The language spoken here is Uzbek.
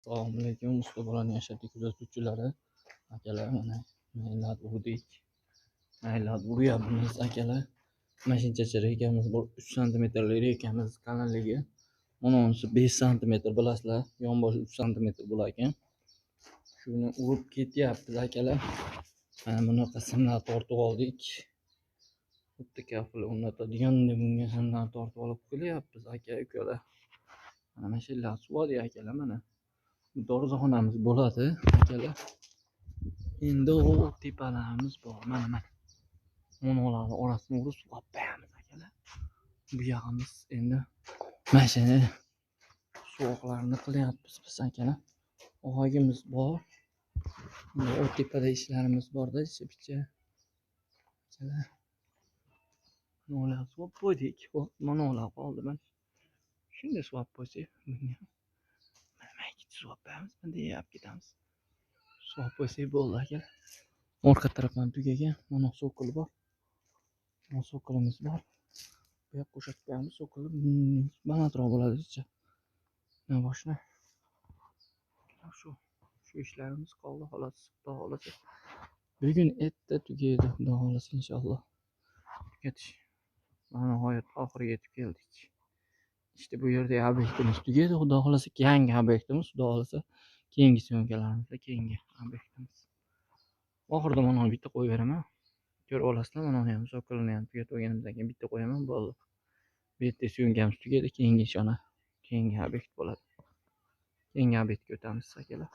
Assalomu alaykum, usta bolani yashadik kuzatuvchilari. Akalar, mana maylar urdik. Maylar uryapmiz akalar. Mashinchachi rekamiz bor, 3 sm rekamiz qalinligi. Mana unisi 5 sm bilasizlar, yonboshi 3 sm bo'lar ekan. Shuni urib ketyapmiz akalar. Mana bunaqa simlar tortib oldik. Xuddi kafil o'rnatadigandek bunga simlar tortib olib kelyapmiz aka-ukalar. Mana mashinlar suvadi akalar mana. Dorixonamiz bo'ladi akalar. Endi o tepalarimiz bor. Mana monolarning orasini urib suv qo'yamiz akalar. Bu yog'imiz endi mashina suvoqlarini qilyapmiz biz akalar. Og'agimiz bor. O tepada ishlarimiz borda, picha akalar. Monolar suv qo'ydik. Monolar qoldi mana. Shunday suv qo'ysak, mana maykit suv qo'yamiz, deyap ketamiz. Suv qo'ysak bo'ldi akalar. Orqa tarafdan tugagan mana sokol bor. Mana sokolimiz bor. Bu yoqqa qo'shib qo'yamiz, sokol balandroq bo'ladi. Mana boshqa shu ishlarimiz qoldi xolos. Xudo xolasa bugun erta tugaydi, xudo xolasa inshaalloh. Tugatish. Mana nihoyat oxiriga yetib keldik. İşte bu yerde obyektimiz tugaydi, xudo xolasa yangi obyektimiz, xudo xolasa keyingi syomkalarimizda keyingi obyektimiz. Oxirida mana bitta qo'yib beraman. Ko'rib olasizlar, mana ham sokolni ham tugatib olganimizdan keyin bitta qo'yaman, bo'ldi. Bu yerda syomkamiz tugaydi, keyingi ishona keyingi obyekt bo'ladi. Keyingi obyektga o'tamiz akalar.